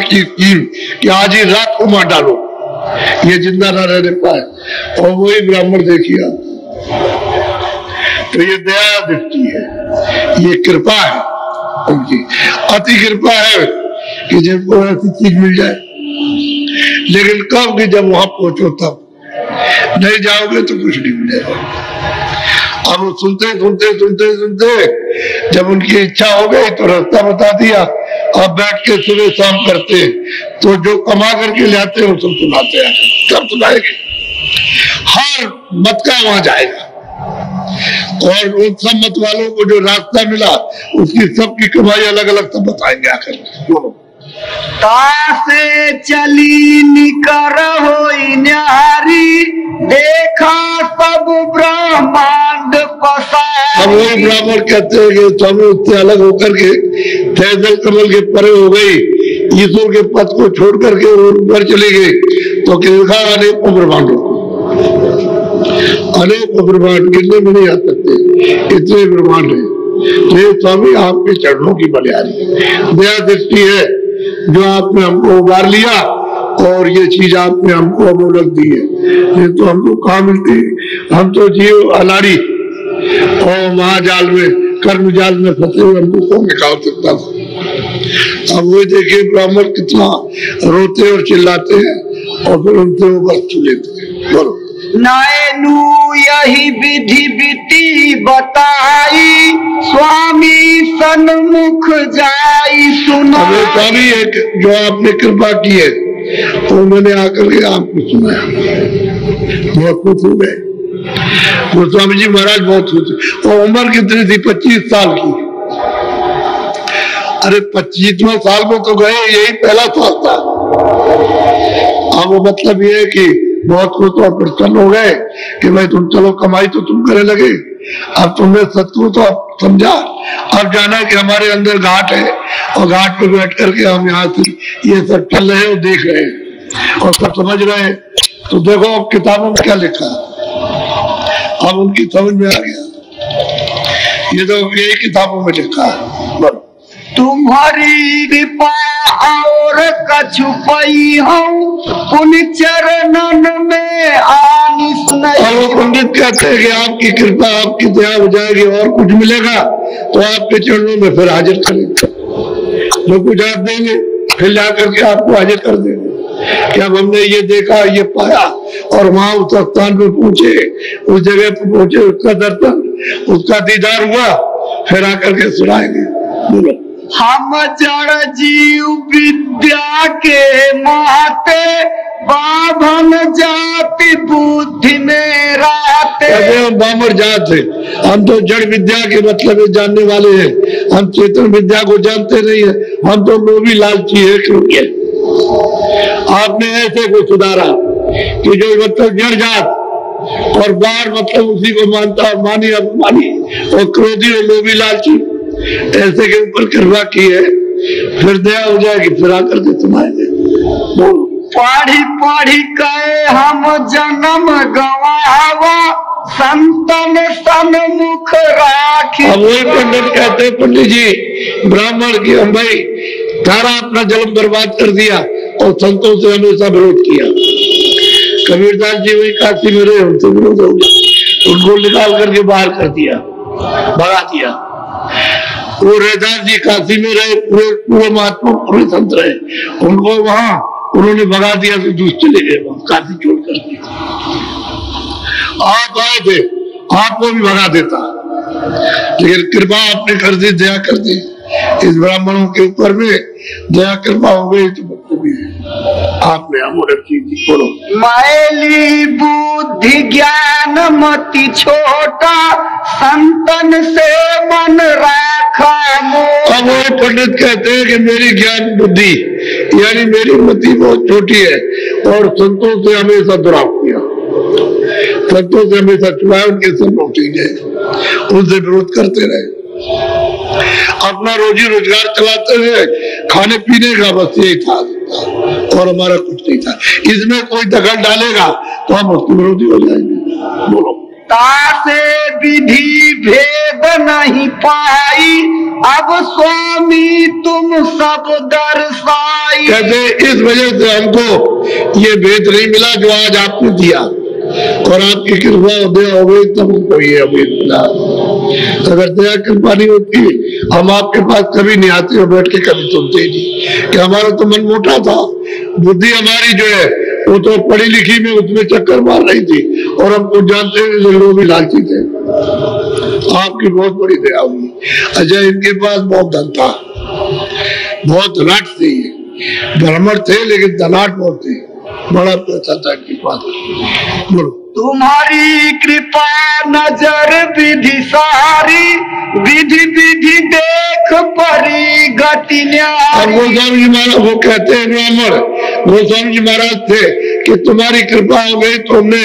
कि आज ही रात को मार डालो, ये जिंदा ना रहने पाए। और वही ब्राह्मण देखिए, तो ये दया दृष्टि है, ये कृपा है उनकी, अति कृपा है कि जिनको ऐसी चीज मिल जाए। लेकिन कब कि जब वहां पहुंचो तब, नहीं जाओगे तो कुछ नहीं मिलेगा। अब वो सुनते सुनते सुनते सुनते जब उनकी इच्छा हो गई तो रास्ता बता दिया। अब बैठ के सुबह शाम करते, तो जो कमा करके ले आते हैं वो सब सुनाते हैं, सब सुनाएंगे, हर मत का वहां जाएगा। और उन सब मत वालों को जो रास्ता मिला उसकी सबकी कमाई अलग अलग सब बताएंगे आकर। बोलो। तासे चली निकर होई न्यारी, देखा सब ब्रह्मांड पसारी। अब वही ब्राह्मण कहते हैं कि स्वामी उससे अलग होकर के फैजल कमल के परे हो गई, ईश्वर के पद को छोड़ करके ऊपर चली गई। तो देखा अनेक ब्रह्मांडों को, अनेक ब्रह्मांड गिनने में नहीं आ सकते, इतने ब्रह्मांड है। तो ये स्वामी आपके चरणों की बलिहारी दया दृष्टि है जो आपने हमको उबार लिया, और ये चीज आपने हमको अमोलक दी है। ये तो हमको कहाँ मिलती, हम तो जीव अनाड़ी और महाजाल में, कर्म जाल में फंसे हुए, हमको कौन निकाल सकता था। अब वो देखिए ब्राह्मण कितना रोते और चिल्लाते हैं, और फिर उनसे वो वस्तु लेते हैं। बोलो। नैनु यही विधि विधि बताई, स्वामी सन्मुख जाई सुना। स्वामी एक जो आपने कृपा की है तो उन्होंने आकर के आपको सुनाया, बहुत खुश हो गए। वो स्वामी जी महाराज बहुत खुश, और उम्र कितनी थी, 25 साल की। अरे 25वें साल में तो गए, यही पहला साल था। अब वो मतलब ये है कि बहुत खुश और प्रसन्न हो गए कि भाई तुम चलो, कमाई तो तुम करने लगे, अब तुमने सत्य तो अब समझा। अब जाना कि हमारे अंदर घाट है, और घाट पे बैठ करके हम यहाँ से ये सब चल रहे हैं और देख रहे हैं और सब समझ रहे हैं। तो देखो अब किताबों में क्या लिखा है, अब उनकी समझ में आ गया, ये तो यही किताबों में लिखा है। तुम्हारी कृपा और कछु पई हूँ, उन चरणन में आनिस नहीं। पंडित कहते हैं कि आपकी कृपा, आपकी दया हो जाएगी, और कुछ मिलेगा तो आपके चरणों में फिर हाजिर करेंगे। जो कुछ आप देंगे फिर जाकर के आपको हाजिर कर देंगे कि अब हमने ये देखा, ये पाया, और वहां उस स्थान पे पहुंचे, उस जगह पे पहुंचे, उसका दर्शन, उसका दीदार हुआ, फिर आकर के सुनाएंगे। बोलो। हम जड़ जीव विद्या के माते, बाभन जाति बुद्धि में राते। हम बामर जात है, हम तो जड़ विद्या के मतलब जानने वाले हैं, हम चेतन विद्या को जानते नहीं है, हम तो लोभी लालची है। क्योंकि आपने ऐसे को सुधारा कि जो मतलब जड़ जात और बार मतलब उसी को मानता, मानी अपमानी और क्रोधी और लोभी लालची, ऐसे के ऊपर कृपा की है, फिर दया हो जाएगी, फिर आकर के सुनाएंगे। पढ़ी पढ़ी कहे हम जन्म गवावा, संतन सन्मुख राखी। अब वही पंडित कहते हैं, पंडित जी ब्राह्मण की हम भाई सारा अपना जन्म बर्बाद कर दिया और संतों से हमेशा विरोध किया। कबीरदास जी वही काशी में रहे, उनसे विरोध हो गया, उनको निकाल करके बाहर कर दिया, भगा दिया। वो रैदास जी काशी में रहे, पूरे महात्मा पूरे संत रहे, उनको वहां उन्होंने भगा दिया, तो दूसरे चले गए वहां काशी छोड़ करके। आप आए थे, आपको भी भगा देता, लेकिन कृपा आपने कर दी, दया कर दी इस ब्राह्मणों के ऊपर में, दया कृपा हो गई तो भी आपने अमोलक की थी। बोलो। मैली बुद्धि ज्ञान मति छोटा, संतन से मन राखा। अब वो पंडित कहते हैं कि मेरी ज्ञान बुद्धि यानी मेरी मति बहुत छोटी है, और संतों से हमेशा दुराव किया, संतों से हमेशा चुनाया, उनके सब लौटी गए, उनसे विरोध करते रहे, अपना रोजी रोजगार चलाते रहे, खाने पीने का बस यही था और हमारा कुछ नहीं था। इसमें कोई दखल डालेगा तो हम उसके विरोधी हो जाएंगे। बोलो। तासे विधि भेद नहीं पाई, अब स्वामी तुम सब दर्शाई। कहते इस वजह से हमको ये भेद नहीं मिला जो आज आपने दिया, और आपकी कृपा दया हो गई तब हमको ये भेद मिला। अगर दया कृपा नहीं होती हम आपके पास कभी नहीं आते और बैठ के कभी सुनते ही नहीं। कि हमारा तो मन मोटा था, बुद्धि हमारी जो है वो तो पढ़ी लिखी में उसमें चक्कर मार रही थी, और हम कुछ जानते हैं लोग भी लालची थे। आपकी बहुत बड़ी दया हुई। अच्छा, इनके पास बहुत धन था, बहुत धनाट थी, ब्राह्मण थे लेकिन धनाट बहुत थे, बड़ा पैसा था इनके पास। बोलो। तुम्हारी कृपा नजर विधि सारी, विधि विधि देख परी गति और न्यारी। गोस्वामी जी महाराज वो कहते हैं, ब्राह्मण गोस्वामी जी महाराज थे कि तुम्हारी कृपा हो गई तो हमने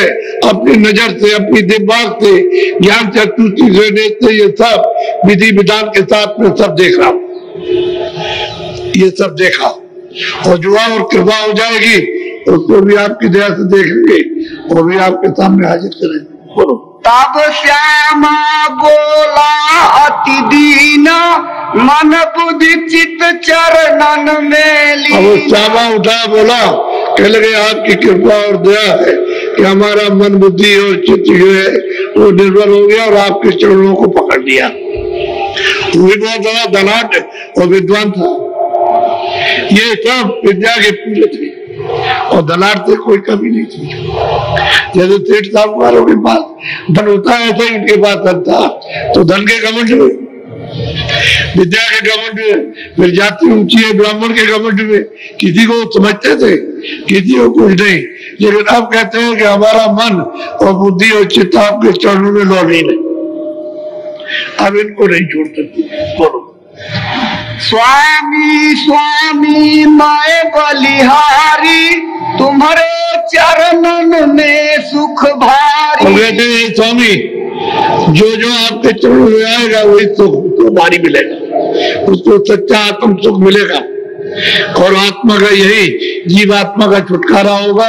अपनी नजर से, अपनी दिमाग से, ज्ञान चक्षुषी से, नेत्र ये सब विधि विधान के साथ में सब देख रहा हूं, ये सब देखा। और जो और कृपा हो जाएगी उसको भी आपकी दया से देखेंगे, वो भी आपके सामने हाजिर करेंगे। बोलो। तब श्यामा बोला अति दीन, मन बुद्धि चित्त चरणन में अब वो लीन। श्यामा उठा बोला, कह लगे आपकी कृपा और दया है कि हमारा मन बुद्धि और चित्त जो है वो निर्भर हो गया और आपके चरणों को पकड़ लिया। वो भी बहुत बड़ा धनाट और विद्वान था, ये सब विद्या के पूरे थे और धनाट से कोई कमी नहीं थी। जैसे सेठ साहूकारों के पास धन होता है ऐसे ही उनके पास धन था, तो धन के घमंड में, विद्या के घमंड में, फिर जाति ऊंची है ब्राह्मण के घमंड में, किसी को समझते थे किसी को कुछ नहीं। लेकिन अब कहते हैं कि हमारा मन और बुद्धि और चित्त आपके चरणों में लौलीन है, अब इनको नहीं छोड़ सकते। बोलो। स्वामी स्वामी मैं बलिहारी, तुम्हारे चरणन में सुख और भारी। कहते हैं स्वामी जो जो आपके चरणों में आएगा वही सुख उसको भारी मिलेगा, उसको सच्चा आत्म सुख मिलेगा, और आत्मा का यही जीवात्मा का छुटकारा होगा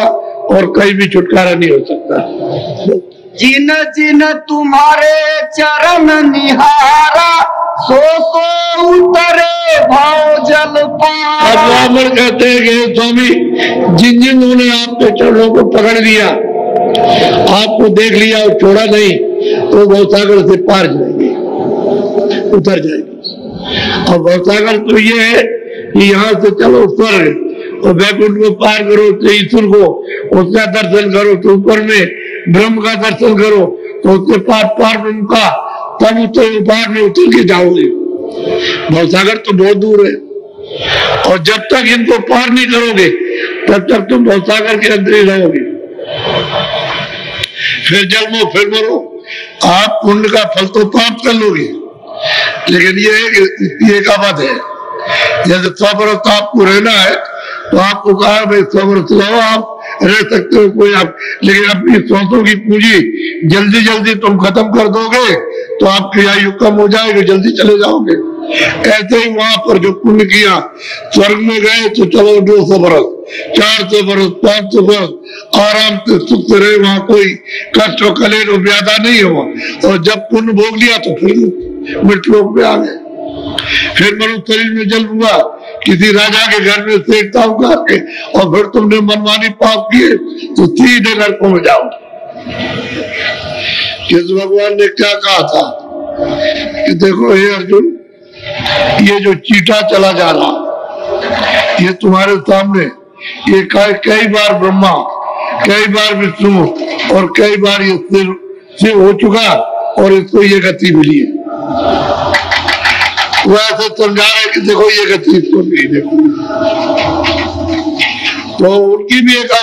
और कहीं भी छुटकारा नहीं हो सकता। जिन जिन तुम्हारे चरण निहारा, सो सो उतरे भाव जल अब पारा। ब्राह्मण कहते हैं कि स्वामी जिन जिन्होंने आपके चरणों को पकड़ लिया, आपको देख लिया और छोड़ा नहीं, तो भवसागर से पार जाएंगे, उतर जाएंगे। और भवसागर तो ये है कि यहाँ से चलो स्वर्ग और वैकुंठ को पार करो तो ईश्वर को उसका दर्शन करो, तो ऊपर में ब्रह्म का दर्शन करो, तो उसके पार पार ब्रह्म का, तब उतर पार में उतर के जाओगे। भवसागर तो बहुत दूर है, और जब तक इनको पार नहीं करोगे तब तक तुम भवसागर के अंदर ही रहोगे। फिर जन्मो फिर मरो, आप पुण्य का फल तो प्राप्त कर लोगे, लेकिन ये है कि इसकी एक आवाज है, जैसे 100 बरस आपको रहना है तो आपको कहा भाई 100 बरस रहो, आप रह सकते हो कोई आप, लेकिन अपनी सांसों की पूंजी जल्दी जल्दी तुम खत्म कर दोगे तो आपकी आयु कम हो जाएगी, जल्दी चले जाओगे। ऐसे ही वहां पर जो पुण्य किया, स्वर्ग में गए तो चलो 200 बरस, 400 बरस, 500 बरस आराम से सुख से रहे, वहां कोई कष्ट और कलेश और व्याधा नहीं हुआ। और जब पुण्य भोग लिया तो फिर मृतलोक में आ गए, फिर मनुष्य शरीर में जन्म हुआ, किसी राजा के घर में सेठ साहूकार के, और फिर तुमने मनमानी पाप किए तो सीधे नरकों में जाओ। कृष्ण भगवान ने क्या कहा था कि देखो हे अर्जुन, ये जो चीटा चला जा रहा, ये तुम्हारे सामने, ये कई बार ब्रह्मा, कई बार विष्णु और कई बार ये शिव हो चुका, और इसको ये गति मिली है। वो ऐसे समझा रहे कि देखो ये गति इसको नहीं, देखो तो उनकी भी एक